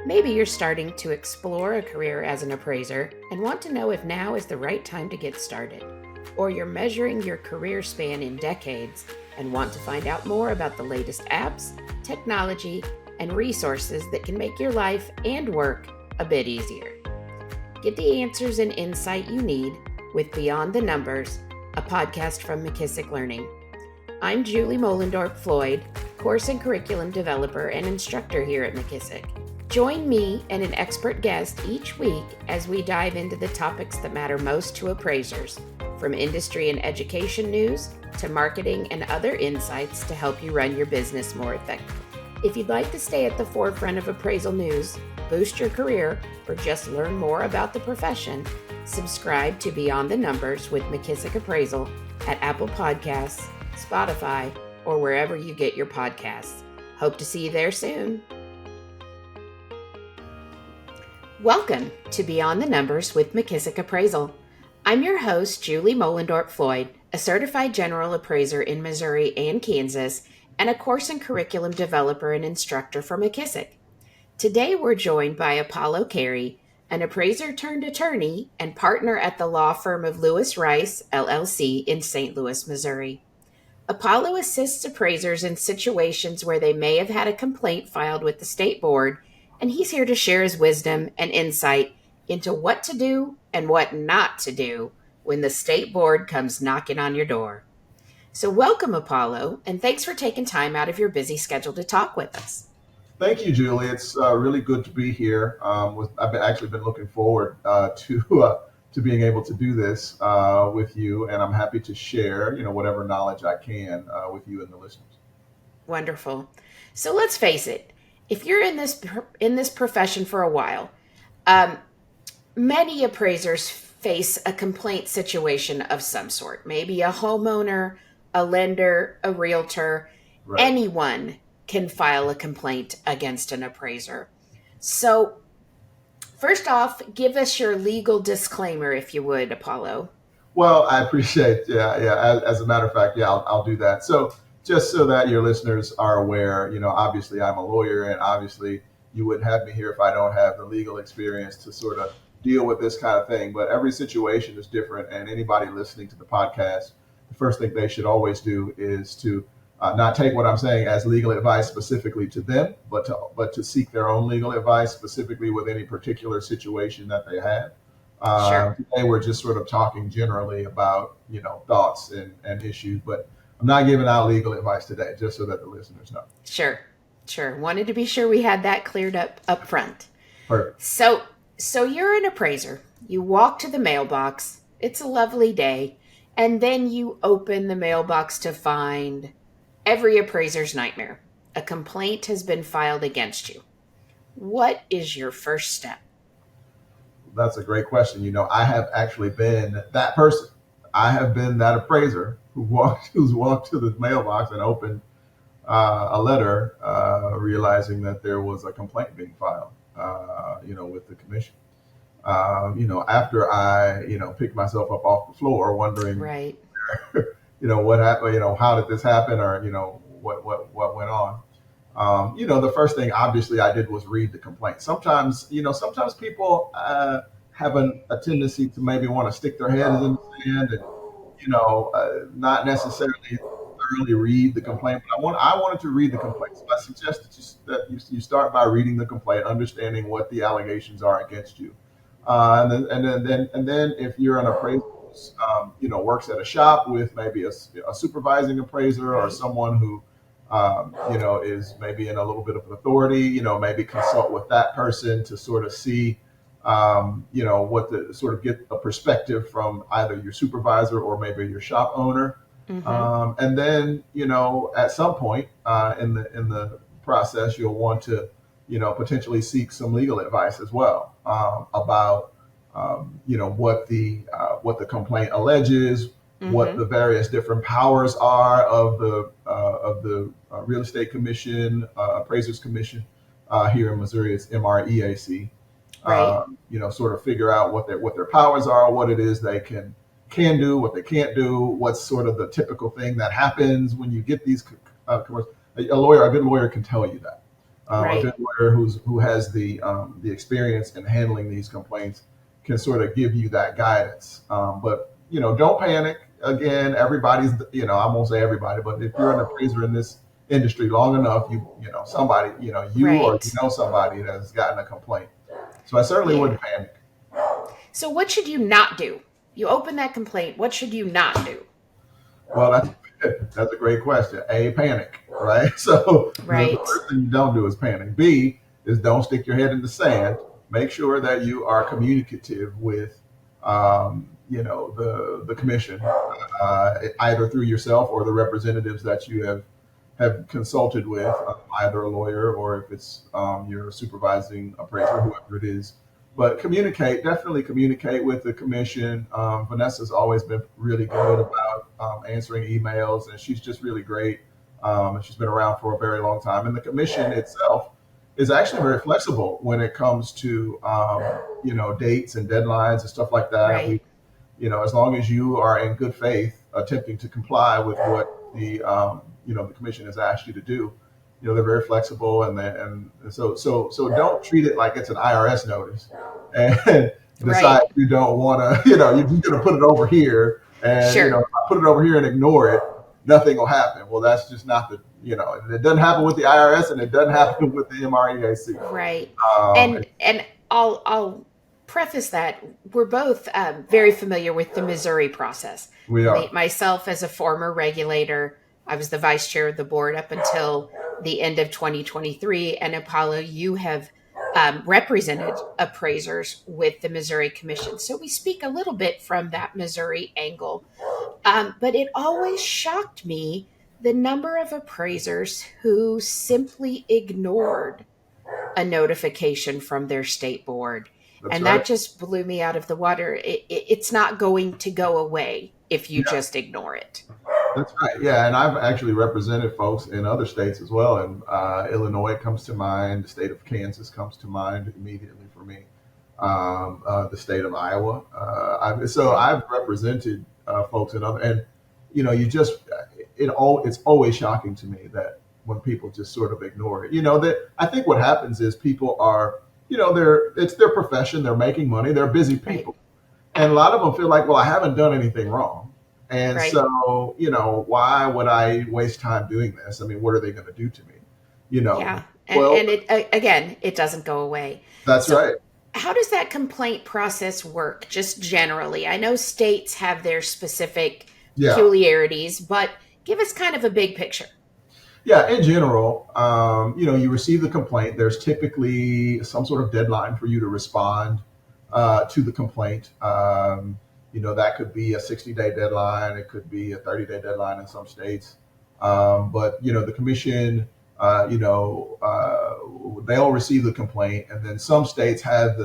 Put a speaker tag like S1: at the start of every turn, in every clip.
S1: Maybe you're starting to explore a career as an appraiser and want to know if now is the right time to get started. Or you're measuring your career span in decades and want to find out more about the latest apps, technology, and resources that can make your life and work a bit easier. Get the answers and insight you need with Beyond the Numbers, a podcast from McKissock Learning. I'm Julie Mollendorp Floyd, course and curriculum developer and instructor here at McKissock. Join me and an expert guest each week as we dive into the topics that matter most to appraisers, from industry and education news to marketing and other insights to help you run your business more effectively. If you'd like to stay at the forefront of appraisal news, boost your career, or just learn more about the profession, subscribe to Beyond the Numbers with McKissock Appraisal at Apple Podcasts, Spotify, or wherever you get your podcasts. Hope to see you there soon. Welcome to Beyond the Numbers with McKissock Appraisal. I'm your host, Julie Mollendorp Floyd, a certified general appraiser in Missouri and Kansas, and a course and curriculum developer and instructor for McKissock. Today we're joined by Apollo Carey, an appraiser turned attorney and partner at the law firm of Lewis Rice, LLC in St. Louis, Missouri. Apollo assists appraisers in situations where they may have had a complaint filed with the state board, and he's here to share his wisdom and insight into what to do and what not to do when the state board comes knocking on your door. So welcome, Apollo, and thanks for taking time out of your busy schedule to talk with us.
S2: Thank you, Julie. It's really good to be here. I've actually been looking forward to being able to do this with you, and I'm happy to share, whatever knowledge I can with you and the listeners.
S1: Wonderful. So let's face it, if you're in this profession for a while, many appraisers face a complaint situation of some sort. Maybe a homeowner, a lender, a realtor,
S2: Right.
S1: Anyone can file a complaint against an appraiser. So first off, give us your legal disclaimer, if you would, Apollo.
S2: Well, I appreciate, As a matter of fact, I'll do that. So just so that your listeners are aware, obviously I'm a lawyer, and obviously you wouldn't have me here if I don't have the legal experience to sort of deal with this kind of thing. But every situation is different, and anybody listening to the podcast, the first thing they should always do is to not take what I'm saying as legal advice specifically to them, but to seek their own legal advice specifically with any particular situation that they have.
S1: Sure.
S2: Today we're just sort of talking generally about thoughts and issues, but I'm not giving out legal advice today, just so that the listeners know.
S1: Sure. Wanted to be sure we had that cleared up front.
S2: Perfect.
S1: So you're an appraiser. You walk to the mailbox. It's a lovely day. And then you open the mailbox to find every appraiser's nightmare. A complaint has been filed against you. What is your first step?
S2: That's a great question. I have actually been that person. I have been that appraiser who's walked to the mailbox and opened a letter, realizing that there was a complaint being filed, with the commission. After I, picked myself up off the floor, wondering,
S1: Right.
S2: What happened, how did this happen, or what went on. The first thing obviously I did was read the complaint. Sometimes people have a tendency to maybe want to stick their heads in the sand and, not necessarily thoroughly read the complaint. But I wanted to read the complaint. So I suggest that you start by reading the complaint, understanding what the allegations are against you. And then if you're an appraiser, works at a shop with maybe a supervising appraiser or someone who, is maybe in a little bit of authority, maybe consult with that person to sort of see, get a perspective from either your supervisor or maybe your shop owner.
S1: Mm-hmm.
S2: And then, at some point in the process, you'll want to, potentially seek some legal advice as well about, what the complaint alleges,
S1: Mm-hmm.
S2: what the various different powers are of the Real Estate Commission, Appraisers Commission here in Missouri. It's MREAC.
S1: Right.
S2: Sort of figure out what their powers are, what it is they can do, what they can't do, what's sort of the typical thing that happens when you get these commercials. A good lawyer can tell you that. A good
S1: Right.
S2: lawyer who has the experience in handling these complaints can sort of give you that guidance. But don't panic. Again, everybody's I won't say everybody, but if you're an appraiser in this industry long enough, somebody you or
S1: Right.
S2: somebody that has gotten a complaint. So I certainly
S1: Yeah.
S2: wouldn't panic.
S1: So what should you not do? You open that complaint. What should you not do?
S2: Well, that's a great question. A, panic, right? So the
S1: Right.
S2: first thing you don't do is panic. B is don't stick your head in the sand. Make sure that you are communicative with, the commission, either through yourself or the representatives that you have consulted with, either a lawyer or if it's your supervising appraiser, whoever it is. But definitely communicate with the commission. Vanessa's always been really good about answering emails, and she's just really great. And she's been around for a very long time. And the commission itself is actually very flexible when it comes to dates and deadlines and stuff like that.
S1: Right.
S2: As long as you are in good faith, attempting to comply with what the commission has asked you to do, they're very flexible, and so don't treat it like it's an IRS notice, and decide
S1: Right.
S2: you don't want to, you're just going to put it over here, and
S1: Sure.
S2: if I put it over here and ignore it, nothing will happen. Well, that's just not it doesn't happen with the IRS, and it doesn't happen with the MREAC.
S1: Right.
S2: Um,
S1: And I'll preface that we're both very familiar with the Missouri process.
S2: we are.
S1: Myself, as a former regulator, I was the vice chair of the board up until the end of 2023. And Apollo, you have represented appraisers with the Missouri Commission. So we speak a little bit from that Missouri angle. But it always shocked me the number of appraisers who simply ignored a notification from their state board.
S2: That's
S1: And
S2: right.
S1: that just blew me out of the water. It's not going to go away if you
S2: Yeah.
S1: just ignore it.
S2: That's right. Yeah, and I've actually represented folks in other states as well. And Illinois comes to mind. The state of Kansas comes to mind immediately for me. The state of Iowa. So
S1: Right.
S2: I've represented folks in other, and you just it's always shocking to me that when people just sort of ignore it. That I think what happens is people are, it's their profession. They're making money. They're busy
S1: Right.
S2: people. And a lot of them feel like, well, I haven't done anything wrong. And
S1: Right.
S2: so, why would I waste time doing this? I mean, what are they going to do to me? You know,
S1: Yeah.
S2: well,
S1: And again, it doesn't go away.
S2: that's
S1: So
S2: right.
S1: how does that complaint process work just generally? I know states have their specific
S2: Yeah.
S1: peculiarities, but give us kind of a big picture.
S2: Yeah. In general, you receive the complaint. There's typically some sort of deadline for you to respond to the complaint. That could be a 60-day deadline. It could be a 30-day deadline in some states. But the commission, they'll receive the complaint, and then some states have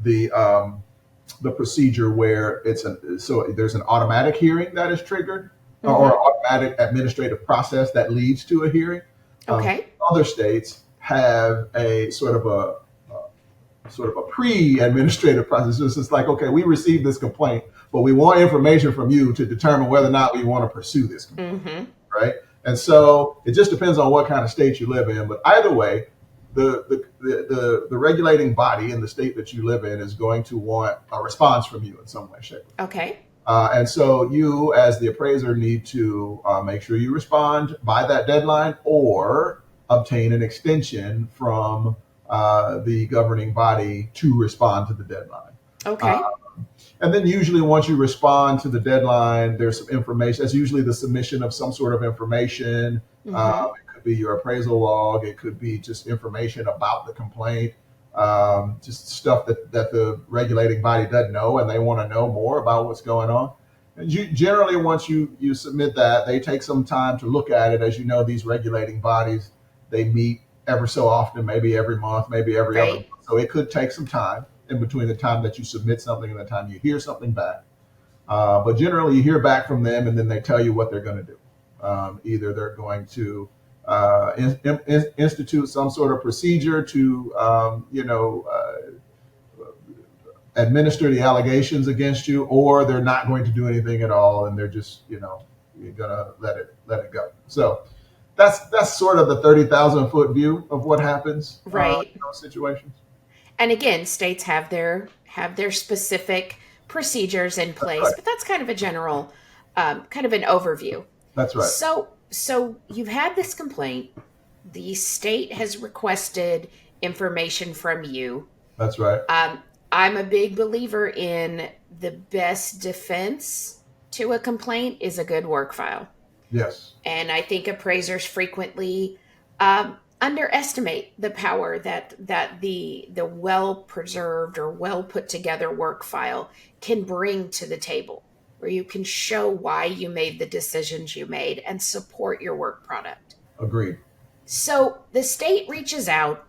S2: the procedure where there's an automatic hearing that is triggered, or
S1: Mm-hmm.
S2: automatic administrative process that leads to a hearing.
S1: Okay.
S2: Other states have a sort of a pre-administrative process. It's just like, okay, we received this complaint, but we want information from you to determine whether or not we want to pursue this complaint,
S1: Mm-hmm.
S2: right? And so it just depends on what kind of state you live in. But either way, the regulating body in the state that you live in is going to want a response from you in some way, shape, or form.
S1: Okay.
S2: And so you, as the appraiser, need to make sure you respond by that deadline or obtain an extension from the governing body to respond to the deadline. Uh,
S1: Okay.
S2: and then usually once you respond to the deadline, there's some information. That's usually the submission of some sort of information.
S1: Mm-hmm.
S2: It could be your appraisal log. It could be just information about the complaint, just stuff that the regulating body doesn't know, and they want to know more about what's going on. And generally, once you submit that, they take some time to look at it. As you know, these regulating bodies, they meet ever so often, maybe every month, maybe every other month.
S1: Right.
S2: So it could take some time in between the time that you submit something and the time you hear something back. But generally, you hear back from them, and then they tell you what they're going to do. Either they're going to institute some sort of procedure to, administer the allegations against you, or they're not going to do anything at all, and they're just, you're going to let it go. So that's sort of the 30,000 foot view of what happens in
S1: Right.
S2: those situations.
S1: And again, states have their specific procedures in
S2: That's
S1: place,
S2: right.
S1: but that's kind of a general, kind of an overview.
S2: That's right.
S1: So you've had this complaint. The state has requested information from you.
S2: That's right.
S1: Um, I'm a big believer in the best defense to a complaint is a good work file.
S2: Yes.
S1: And I think appraisers frequently underestimate the power that the well preserved or well put together work file can bring to the table, where you can show why you made the decisions you made and support your work product.
S2: Agreed.
S1: So the state reaches out,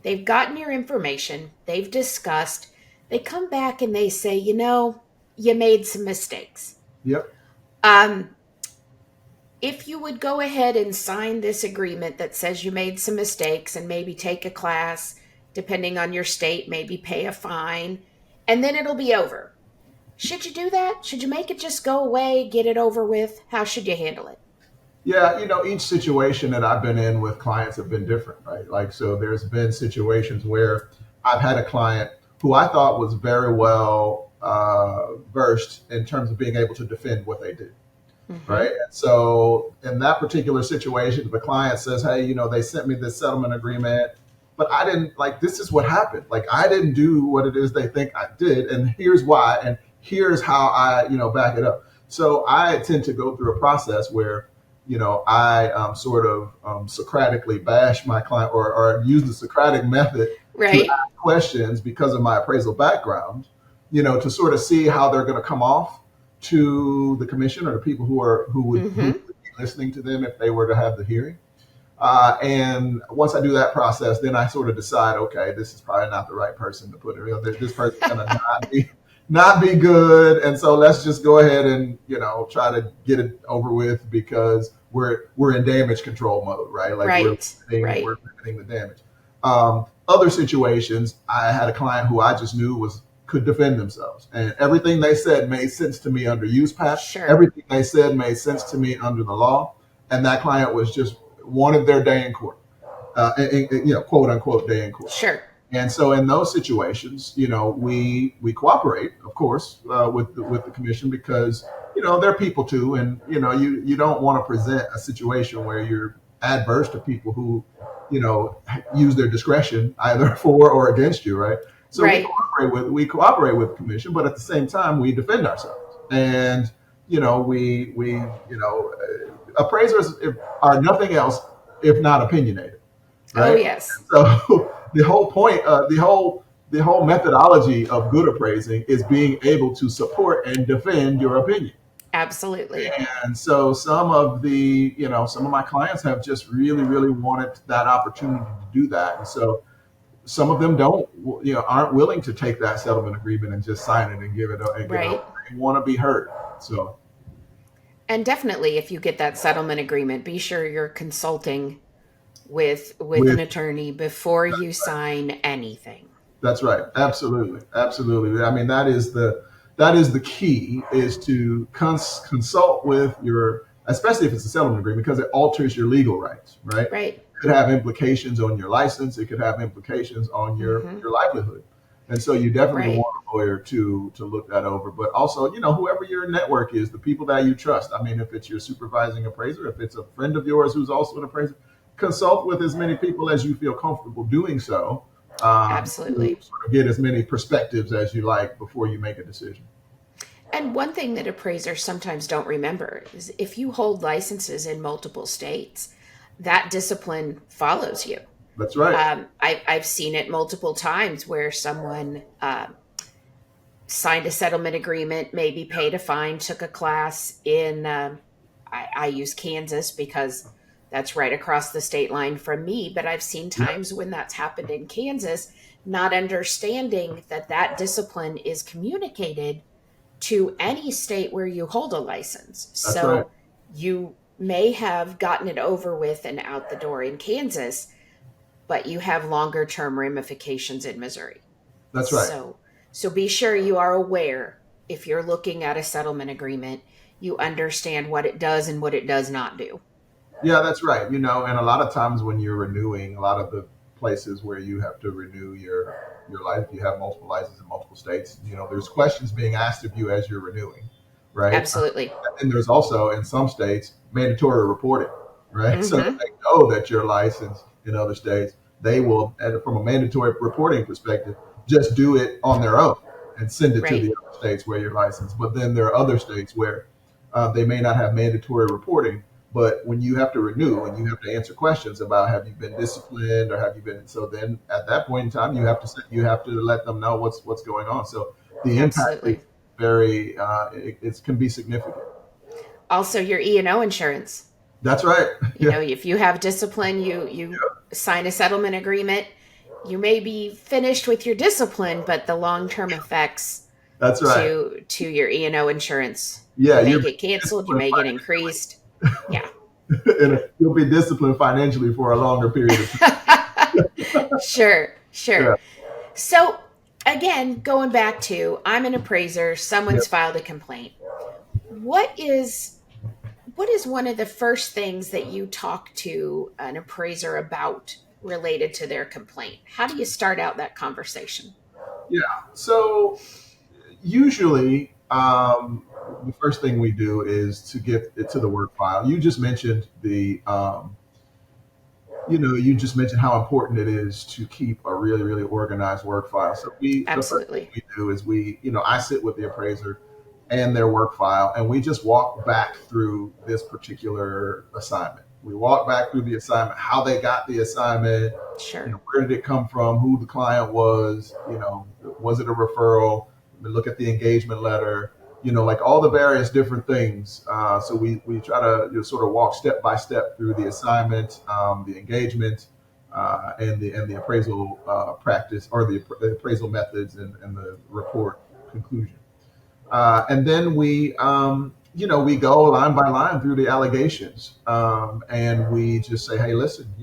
S1: they've gotten your information, they've discussed, they come back and they say, you made some mistakes.
S2: Yep.
S1: Um, if you would go ahead and sign this agreement that says you made some mistakes and maybe take a class, depending on your state, maybe pay a fine, and then it'll be over. Should you do that? Should you make it just go away, get it over with? How should you handle it?
S2: Yeah, each situation that I've been in with clients have been different, right? Like, so there's been situations where I've had a client who I thought was very well versed in terms of being able to defend what they did,
S1: Mm-hmm.
S2: right? And so in that particular situation, the client says, "Hey, they sent me this settlement agreement, but I didn't like. This is what happened. Like, I didn't do what it is they think I did, and here's why, and here's how I, back it up." So I tend to go through a process where, I sort of Socratically bash my client, or use the Socratic method to
S1: Right.
S2: ask questions because of my appraisal background, to sort of see how they're going to come off to the commission or the people who would
S1: Mm-hmm.
S2: be listening to them if they were to have the hearing. And once I do that process, then I sort of decide, okay, this is probably not the right person to put it. This person's gonna not be good, and so let's just go ahead and try to get it over with because we're in damage control mode, right? Like
S1: Right.
S2: we're
S1: Right.
S2: limiting the damage. Other situations, I had a client who I just knew could defend themselves, and everything they said made sense to me under use pat.
S1: Sure.
S2: Everything they said made sense to me under the law, and that client was just wanted their day in court, quote unquote day in court.
S1: Sure.
S2: And so in those situations, we cooperate, of course, with the commission because they're people too, and you don't want to present a situation where you're adverse to people who use their discretion either for or against you, right? So
S1: Right.
S2: we cooperate with the commission, but at the same time we defend ourselves, and appraisers are nothing else if not opinionated,
S1: Oh,
S2: right?
S1: yes.
S2: So the whole point, the whole methodology of good appraising is being able to support and defend your opinion.
S1: Absolutely.
S2: And so some of my clients have just really, really wanted that opportunity to do that. And so some of them aren't willing to take that settlement agreement and just sign it and give it and get it over.
S1: Right.
S2: They want to be heard. So
S1: And definitely, if you get that settlement agreement, be sure you're consulting with an
S2: with
S1: attorney before you sign anything.
S2: That's right. Absolutely. Absolutely. I mean, that is the key is to consult with especially if it's a settlement agreement, because it alters your legal rights, right?
S1: Right.
S2: It could have implications on your license. It could have implications on your,
S1: Mm-hmm.
S2: your livelihood. And so you definitely
S1: Right.
S2: want a lawyer to look that over. But also, whoever your network is, the people that you trust. I mean, if it's your supervising appraiser, if it's a friend of yours who's also an appraiser, consult with as many people as you feel comfortable doing so, to
S1: Absolutely.
S2: sort of get as many perspectives as you like before you make a decision.
S1: And one thing that appraisers sometimes don't remember is if you hold licenses in multiple states, that discipline follows you.
S2: That's right.
S1: I've seen it multiple times where someone signed a settlement agreement, maybe paid a fine, took a class in, I use Kansas because that's right across the state line from me. But I've seen
S2: Yeah,
S1: times when that's happened in Kansas, not understanding that discipline is communicated to any state where you hold a license.
S2: that's right.
S1: So you may have gotten it over with and out the door in Kansas, but you have longer term ramifications in Missouri.
S2: That's right.
S1: So be sure you are aware if you're looking at a settlement agreement, you understand what it does and what it does not do.
S2: Yeah, that's right. And a lot of times when you're renewing, a lot of the places where you have to renew your life, you have multiple licenses in multiple states. There's questions being asked of you as you're renewing, right?
S1: Absolutely.
S2: And there's also in some states mandatory reporting, right? So that
S1: Mm-hmm.
S2: they know that you're licensed in other states, they will, and from a mandatory reporting perspective, just do it on their own and send it to
S1: Right.
S2: the other states where you're licensed. But then there are other states where they may not have mandatory reporting, but when you have to renew and you have to answer questions about have you been disciplined or have you been, so then at that point in time you have to let them know what's going on. So the impact is
S1: Absolutely.
S2: very it can be significant.
S1: Also, your E&O insurance.
S2: That's right. Yeah,
S1: If you have discipline, you sign a settlement agreement. You may be finished with your discipline, but the long-term effects
S2: that's right.
S1: to your E&O insurance,
S2: Yeah,
S1: you may
S2: you're
S1: get canceled, you
S2: disciplined
S1: may get increased. Yeah.
S2: and you'll be disciplined financially for a longer period of time.
S1: Sure, sure.
S2: Yeah,
S1: So, again, going back to I'm an appraiser,
S2: yeah,
S1: someone's filed a complaint. What is what is one of the first things that you talk to an appraiser about related to their complaint? How do you start out that conversation?
S2: yeah. So usually, the first thing we do is to get it to the work file. You just mentioned how important it is to keep a really, really organized work file. So the first thing
S1: Absolutely.
S2: we do is I sit with the appraiser and their work file, and we just walk back through this particular assignment. We walk back through the assignment, how they got the assignment,
S1: Sure.
S2: where did it come from, who the client was, was it a referral? We look at the engagement letter, like all the various different things. So we try to sort of walk step by step through the assignment, the engagement, and the appraisal practice or the appraisal methods and the report conclusion. And then we go line by line through the allegations, and we just say, hey, listen,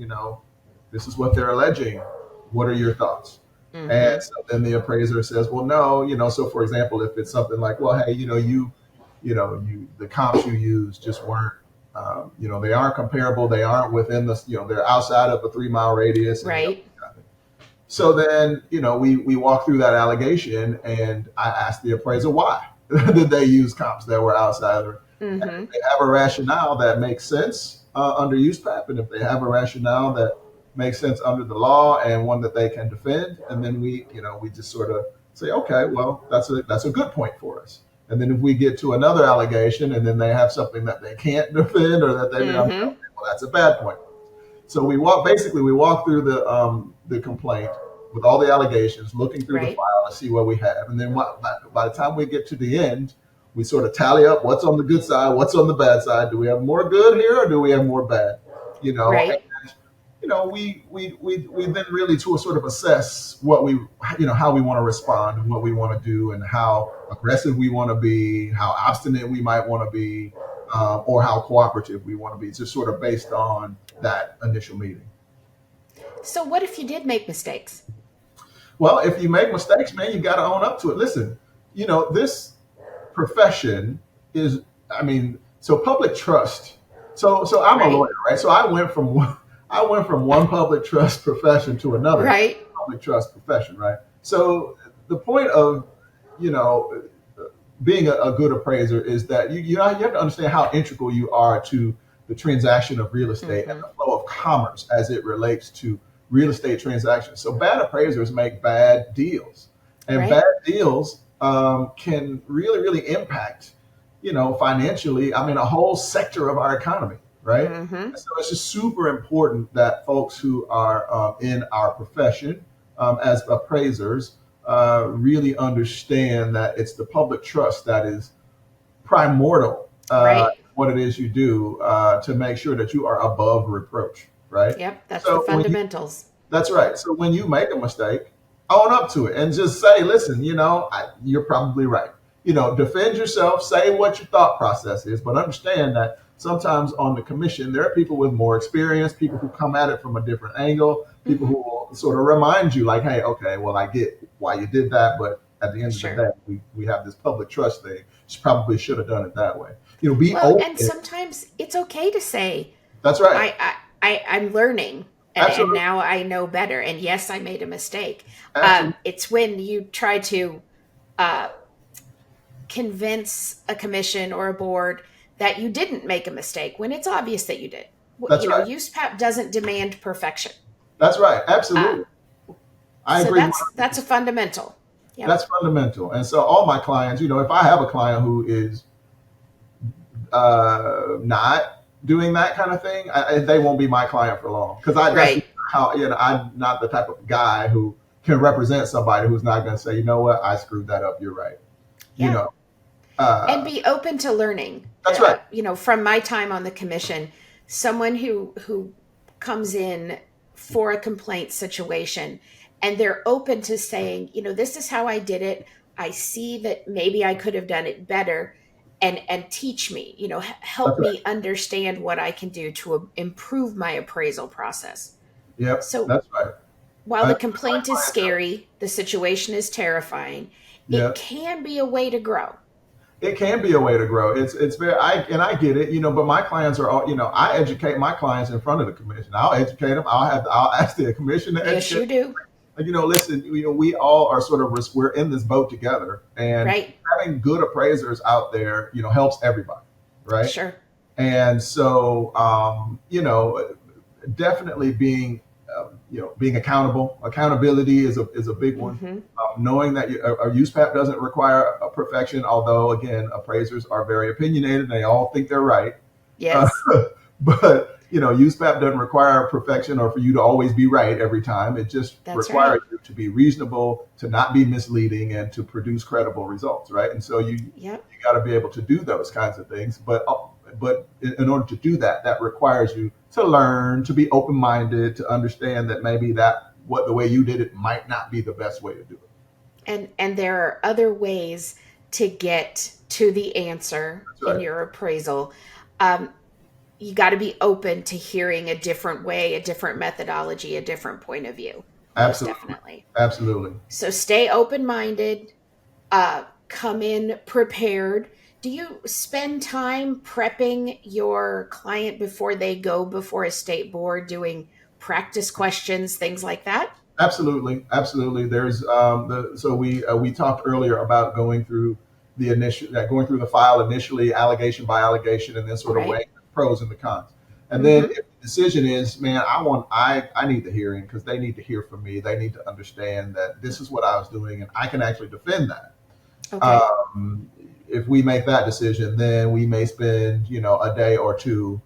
S2: this is what they're alleging. What are your thoughts? And
S1: Mm-hmm.
S2: so then the appraiser says, well, no, so for example, if it's something like, well, hey, the comps you use just weren't, they aren't comparable. They aren't within they're outside of a 3 mile radius and
S1: Right.
S2: so then, we walk through that allegation and I ask the appraiser why did they use comps that were outside of, and
S1: Mm-hmm.
S2: if they have a rationale that makes sense under USPAP, and if they have a rationale that makes sense under the law and one that they can defend, and then we just sort of say, okay, well, that's a good point for us. And then if we get to another allegation and then they have something that they can't defend or that they, okay,
S1: Mm-hmm.
S2: well, that's a bad point. So we walk through the complaint with all the allegations, looking through the
S1: Right.
S2: file to see what we have, and then by the time we get to the end, we sort of tally up what's on the good side, what's on the bad side. Do we have more good here, or do we have more bad? And,
S1: Right.
S2: we then really to sort of assess what how we want to respond and what we want to do and how aggressive we want to be, how obstinate we might want to be, or how cooperative we want to be, just sort of based on that initial meeting.
S1: So what if you did make mistakes?
S2: Well, if you make mistakes, man, you got to own up to it. Listen, this profession is, I mean, so public trust. So I'm a
S1: Right.
S2: lawyer, right? So I went from one public trust profession to another
S1: Right.
S2: public trust profession, right? So the point of, you know, being a good appraiser is that you have to understand how integral you are to the transaction of real estate and
S1: Mm-hmm.
S2: the flow of commerce as it relates to real estate transactions. So bad appraisers make bad deals, and bad
S1: Right.
S2: deals can really, really impact, financially. I mean, a whole sector of our economy, right?
S1: Mm-hmm.
S2: So it's just super important that folks who are in our profession as appraisers really understand that it's the public trust that is primordial
S1: Right.
S2: what it is you do to make sure that you are above reproach, right?
S1: Yep. That's the
S2: So
S1: fundamentals.
S2: that's right. So when you make a mistake, own up to it and just say, listen, you're probably right. Defend yourself, say what your thought process is, but understand that sometimes on the commission, there are people with more experience, people who come at it from a different angle, people
S1: Mm-hmm.
S2: who will sort of remind you, like, hey, okay, well, I get why you did that, but at the end of the
S1: Sure.
S2: day, we have this public trust thing. You probably should have done it that way. Be
S1: Well, and
S2: open.
S1: sometimes it's okay to say,
S2: That's right.
S1: I'm learning, and
S2: Absolutely.
S1: now I know better. And yes, I made a mistake.
S2: Absolutely.
S1: It's when you try to uh, convince a commission or a board that you didn't make a mistake when it's obvious that you did.
S2: That's right.
S1: USPAP doesn't demand perfection.
S2: That's right.
S1: Uh,
S2: Absolutely. I
S1: so
S2: agree.
S1: that's a fundamental. Yep.
S2: That's fundamental. And so all my clients, if I have a client who is not doing that kind of thing, they won't be my client for long because that's
S1: Right.
S2: how I'm not the type of guy who can represent somebody who's not going to say, you know what, I screwed that up. You're right. You
S1: Yeah.
S2: know,
S1: And
S2: uh,
S1: be open to learning.
S2: that's right.
S1: From my time on the commission, someone who comes in for a complaint situation and they're open to saying, this is how I did it. I see that maybe I could have done it better, and teach me,
S2: That's
S1: help
S2: right.
S1: me understand what I can do to improve my appraisal process.
S2: Yep.
S1: So
S2: That's right.
S1: while
S2: I,
S1: the
S2: my
S1: complaint is
S2: clients are,
S1: scary, the situation is terrifying, it
S2: yeah.
S1: can be a way to grow.
S2: It can be a way to grow. It's very I get it, but my clients are all, I educate my clients in front of the commission. I'll educate them. I'll ask the commission to
S1: Yes,
S2: educate.
S1: you do.
S2: Listen, we all are sort of we're in this boat together, and
S1: Right.
S2: having good appraisers out there, helps everybody, right?
S1: Sure.
S2: And so, definitely being accountable. Accountability is a big one.
S1: Hmm.
S2: Knowing that a USPAP doesn't require a perfection, although again, appraisers are very opinionated. They all think they're right. Uh,
S1: Yes,
S2: but USPAP doesn't require perfection or for you to always be right every time. It just
S1: that's right.
S2: requires you to be reasonable, to not be misleading, and to produce credible results, right? And so you
S1: Yep.
S2: got to be able to do those kinds of things. But in order to do that, that requires you to learn, to be open minded, to understand that maybe the way you did it might not be the best way to do it.
S1: And there are other ways to get to the answer
S2: That's
S1: in
S2: right.
S1: your appraisal. Um, you got to be open to hearing a different way, a different methodology, a different point of view. Most
S2: Absolutely.
S1: definitely.
S2: Absolutely.
S1: So stay open minded. Come in prepared. Do you spend time prepping your client before they go before a state board, doing practice questions, things like that?
S2: Absolutely, absolutely. There's we talked earlier about going through the file initially, allegation by allegation, and then sort of
S1: Right.
S2: weighing the pros and the cons. And then
S1: Mm-hmm.
S2: if the decision is, man, I need the hearing because they need to hear from me. They need to understand that this is what I was doing, and I can actually defend that.
S1: Okay.
S2: Um, if we make that decision, then we may spend a day or two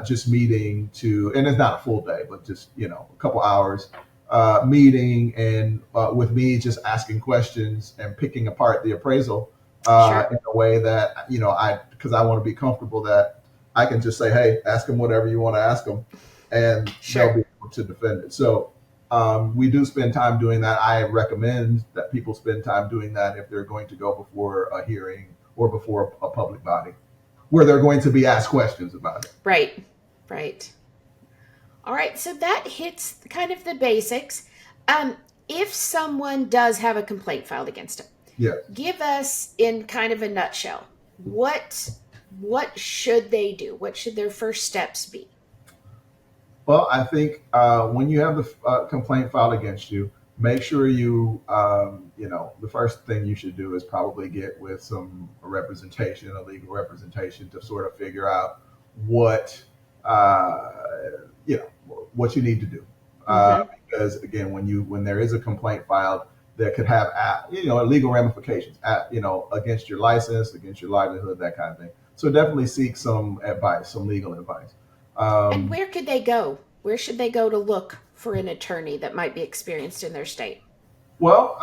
S2: just meeting and it's not a full day, but just a couple hours meeting and with me just asking questions and picking apart the appraisal
S1: Sure.
S2: in a way that because I want to be comfortable that I can just say, hey, ask them whatever you want to ask them, and they'll
S1: Sure.
S2: be able to defend it. So we do spend time doing that. I recommend that people spend time doing that if they're going to go before a hearing or before a public body where they're going to be asked questions about it.
S1: Right. Right. All right. So that hits kind of the basics. Um, if someone does have a complaint filed against them,
S2: Yes.
S1: give us in kind of a nutshell what should they do? What should their first steps be?
S2: Well, I think when you have the complaint filed against you, make sure the first thing you should do is probably get with some representation, a legal representation, to sort of figure out what uh, what you need to do.
S1: Mm-hmm.
S2: Because again, when there is a complaint filed, that could have legal ramifications against your license, against your livelihood, that kind of thing. So definitely seek some advice, some legal advice.
S1: And
S2: Um,
S1: where could they go? Where should they go to look for an attorney that might be experienced in their state?
S2: Well,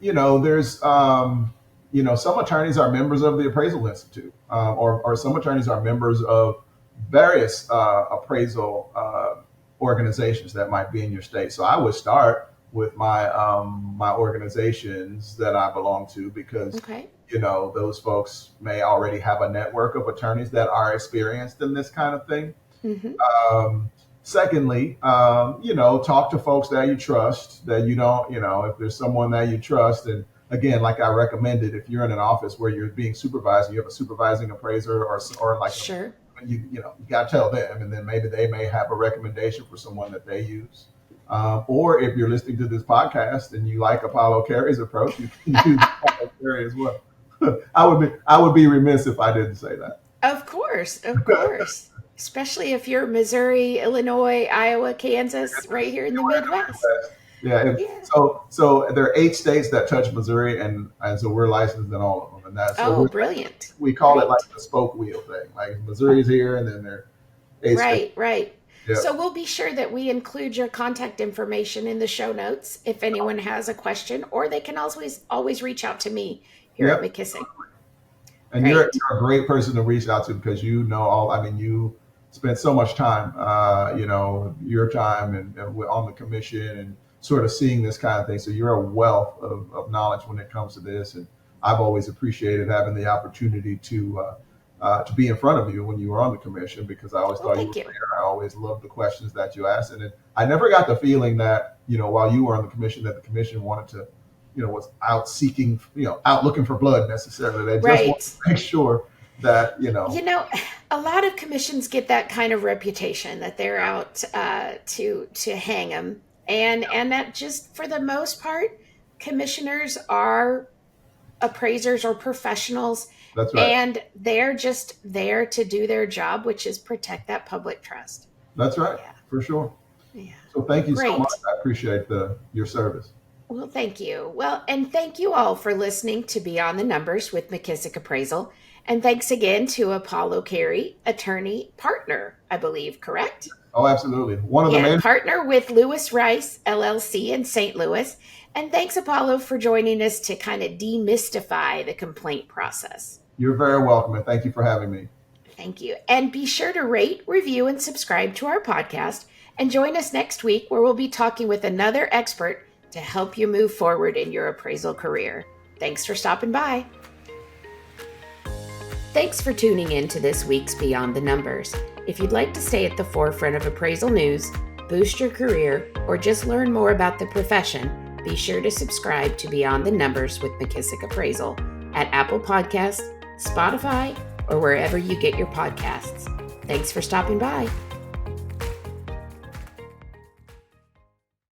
S2: there's, some attorneys are members of the Appraisal Institute, or some attorneys are members of various appraisal organizations that might be in your state. So I would start with my organizations that I belong to because
S1: Okay.
S2: those folks may already have a network of attorneys that are experienced in this kind of thing.
S1: Mm-hmm.
S2: Secondly, talk to folks that you trust, that you don't, if there's someone that you trust. And again, like I recommended, if you're in an office where you're being supervised, you have a supervising appraiser or like a
S1: Sure.
S2: you got to tell them, and then maybe they may have a recommendation for someone that they use. Or if you're listening to this podcast and you like Apollo Carey's approach, you can use Apollo Carey as well. I would be remiss if I didn't say that.
S1: Of course, of course. Especially if you're Missouri, Illinois, Iowa, Kansas, right here in the Midwest.
S2: Yeah.
S1: Yeah.
S2: So there are 8 states that touch Missouri, and so we're licensed in all of them. And that's so
S1: brilliant.
S2: We call it
S1: Great.
S2: like the spoke wheel thing. Like Missouri's here, and then there are 8 states.
S1: Right.
S2: Yeah.
S1: So we'll be sure that we include your contact information in the show notes if anyone has a question, or they can always reach out to me here at McKissock.
S2: And you're a great person to reach out to because you know all. I mean, you spent so much time, your time and on the commission and sort of seeing this kind of thing. So you're a wealth of knowledge when it comes to this. And I've always appreciated having the opportunity to be in front of you when you were on the commission because I always thought you were there. I always loved the questions that you asked. And I never got the feeling that, while you were on the commission, that the commission wanted to, was out seeking, out looking for blood necessarily. They just want to make sure that,
S1: a lot of commissions get that kind of reputation that they're out to hang them. And that just for the most part, commissioners are appraisers or professionals.
S2: That's right.
S1: And they're just there to do their job, which is protect that public trust.
S2: That's right. Yeah. For sure.
S1: Yeah.
S2: So thank you so much. I appreciate your service.
S1: Well, thank you. Well, and thank you all for listening to Beyond the Numbers with McKissock Appraisal. And thanks again to Apollo Carey, attorney partner, I believe, correct?
S2: Oh, absolutely. One of the main
S1: partner with Lewis Rice, LLC in St. Louis. And thanks, Apollo, for joining us to kind of demystify the complaint process.
S2: You're very welcome, and thank you for having me.
S1: Thank you. And be sure to rate, review, and subscribe to our podcast. And join us next week where we'll be talking with another expert to help you move forward in your appraisal career. Thanks for stopping by. Thanks for tuning in to this week's Beyond the Numbers. If you'd like to stay at the forefront of appraisal news, boost your career, or just learn more about the profession, be sure to subscribe to Beyond the Numbers with McKissock Appraisal at Apple Podcasts, Spotify, or wherever you get your podcasts. Thanks for stopping by.